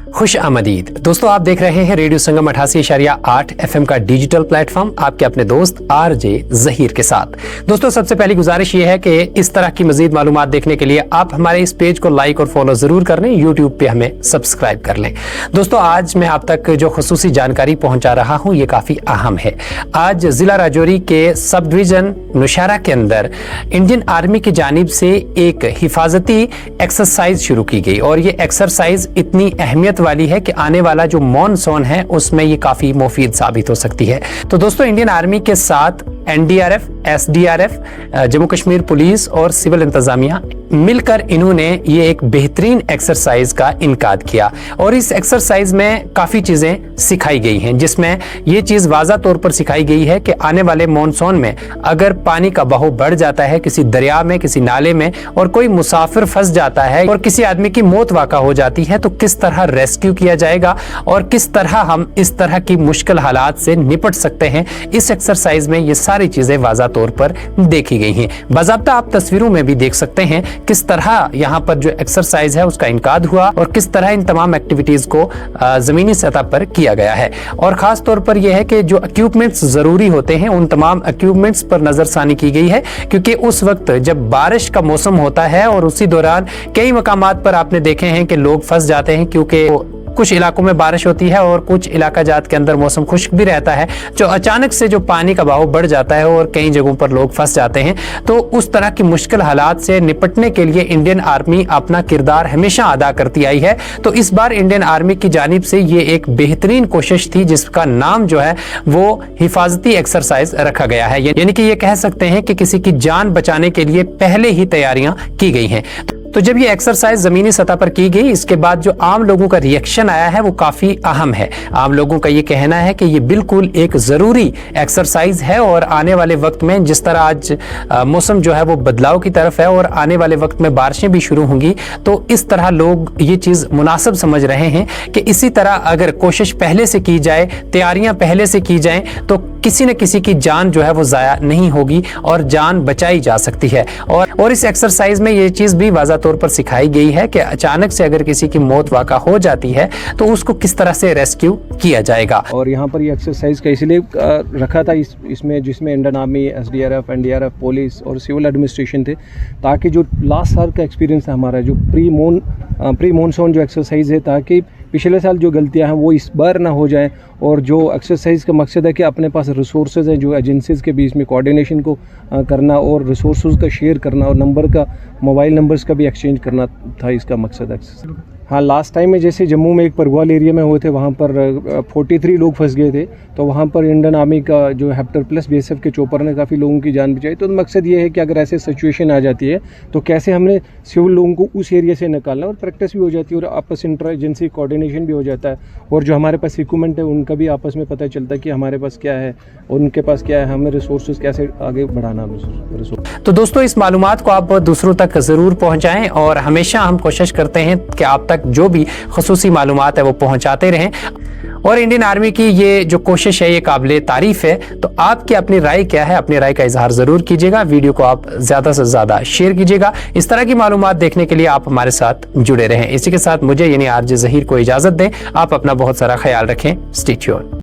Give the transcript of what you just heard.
खुश आमदीद दोस्तों, आप देख रहे हैं रेडियो संगम 88.8 FM का डिजिटल प्लेटफॉर्म, आपके अपने दोस्त आरजे जहीर के साथ। दोस्तों, सबसे पहली गुजारिश ये है कि इस तरह की मजीद मालूमात देखने के लिए आप हमारे इस पेज को लाइक और फॉलो जरूर कर लें, यूट्यूब पे हमें सब्सक्राइब कर लें। दोस्तों, आज मैं आप तक जो खुसूसी जानकारी पहुंचा रहा हूं ये काफी अहम है। आज जिला राजौरी के सब डिवीजन नौशहरा के अंदर इंडियन आर्मी की जानिब से एक हिफाजती एक्सरसाइज शुरू की गई और ये एक्सरसाइज इतनी अहमियत वाली है कि आने वाला जो मॉनसून है उसमें ये काफी मुफीद साबित हो सकती है। तो दोस्तों, इंडियन आर्मी के साथ NDRF, SDRF, Jammu Kashmir police और सिविल इंतजामिया मिलकर इन्होंने ये एक बेहतरीन एक्सरसाइज का इनकाद किया और इस एक्सरसाइज में काफी चीजें सिखाई गई हैं, जिसमें ये चीज वाज़ा तौर पर सिखाई गई है कि आने वाले मॉनसून में अगर पानी का बहाव बढ़ जाता है किसी दरिया में, किसी नाले में, और कोई मुसाफिर फंस जाता है और किसी आदमी की मौत वाक़ा हो जाती है, तो किस तरह रेस्क्यू किया जाएगा और किस तरह हम इस तरह की मुश्किल हालात से निपट सकते हैं। इस एक्सरसाइज में ये सारी चीजें वाज़ा तौर पर देखी गई हैं। बाज़ाब्ता आप तस्वीरों में भी देख सकते हैं किस तरह यहाँ पर जो एक्सरसाइज है उसका इनकाद हुआ और किस तरह इन तमाम एक्टिविटीज को जमीनी सतह पर किया गया है। और खास तौर पर यह है कि जो इक्विपमेंट्स जरूरी होते हैं उन तमाम इक्विपमेंट्स पर नजरसानी की गई है, क्योंकि उस वक्त जब बारिश का मौसम होता है और उसी दौरान कई मकामात पर आपने देखे हैं कि लोग फंस जाते हैं, क्योंकि कुछ इलाकों में बारिश होती है और कुछ इलाका जात के अंदर मौसम खुश्क भी रहता है, जो अचानक से जो पानी का बहाव बढ़ जाता है और कई जगहों पर लोग फंस जाते हैं। तो उस तरह की मुश्किल हालात से निपटने के लिए इंडियन आर्मी अपना किरदार हमेशा अदा करती आई है। तो इस बार इंडियन आर्मी की जानिब से ये एक बेहतरीन कोशिश थी जिसका नाम जो है वो हिफाजती एक्सरसाइज रखा गया है, यानी कि ये कह सकते हैं कि किसी की जान बचाने के लिए पहले ही तैयारियां की गई हैं। तो जब ये एक्सरसाइज जमीनी सतह पर की गई, इसके बाद जो आम लोगों का रिएक्शन आया है वो काफी अहम है। आम लोगों का ये कहना है कि ये बिल्कुल एक जरूरी एक्सरसाइज है और आने वाले वक्त में जिस तरह आज मौसम जो है वो बदलाव की तरफ है और आने वाले वक्त में बारिशें भी शुरू होंगी, तो इस तरह लोग ये चीज मुनासिब समझ रहे हैं कि इसी तरह अगर कोशिश पहले से की जाए, तैयारियां पहले से की जाएं, तो किसी न किसी की जान जो है वो जाया नहीं होगी और जान बचाई जा सकती है। और इस एक्सरसाइज में ये चीज भी वाज़ा तौर पर सिखाई गई है कि अचानक से अगर किसी की मौत वाक़ा हो जाती है तो उसको किस तरह से रेस्क्यू किया जाएगा। और यहाँ पर ये एक्सरसाइज का इसलिए रखा था इसमें जिसमें Indian army, SDRF, NDRF, police और सिविल एडमिनिस्ट्रेशन थे, ताकि जो लास्ट साल का एक्सपीरियंस था हमारा, जो प्री मॉनसून जो एक्सरसाइज है, ताकि पिछले साल जो गलतियां हैं वो इस बार ना हो जाए। और जो एक्सरसाइज का मकसद है कि अपने पास रिसोर्सेज हैं, जो एजेंसीज़ के बीच में कोऑर्डिनेशन को करना और रिसोर्सेज का शेयर करना और मोबाइल नंबर्स का भी एक्सचेंज करना था इसका मकसद एक्सरसाइज। हाँ, लास्ट टाइम में जैसे जम्मू में एक परगवाल एरिया में हुए थे, वहाँ पर 43 लोग फंस गए थे, तो वहाँ पर इंडियन आर्मी का जो हेप्टर प्लस बीएसएफ के चोपर ने काफ़ी लोगों की जान बचाई। तो मकसद ये है कि अगर ऐसे सिचुएशन आ जाती है तो कैसे हमने सिविल लोगों को उस एरिया से निकालना, और प्रैक्टिस भी हो जाती है और आपस इंटर एजेंसी कोऑर्डिनेशन भी हो जाता है, और जो हमारे पास इक्विपमेंट है उनका भी आपस में पता चलता है कि हमारे पास क्या है और उनके पास क्या है, हमें रिसोर्सेज कैसे आगे बढ़ाना। तो दोस्तों, इस मालूमात को आप दूसरों तक ज़रूर पहुँचाएँ और हमेशा हम कोशिश करते हैं कि आप तक जो भी खुसूसी मालूमात है वो पहुंचाते रहें। और इंडियन आर्मी की ये जो कोशिश है ये काबिले तारीफ है। तो आपकी अपनी राय क्या है, अपनी राय का इजहार जरूर कीजिएगा। वीडियो को आप ज्यादा से ज्यादा शेयर कीजिएगा। इस तरह की मालूमात देखने के लिए आप हमारे साथ जुड़े रहें। इसी के साथ मुझे यानी आरजे जहीर को इजाजत दें। आप अपना बहुत सारा ख्याल रखें। Stay tuned.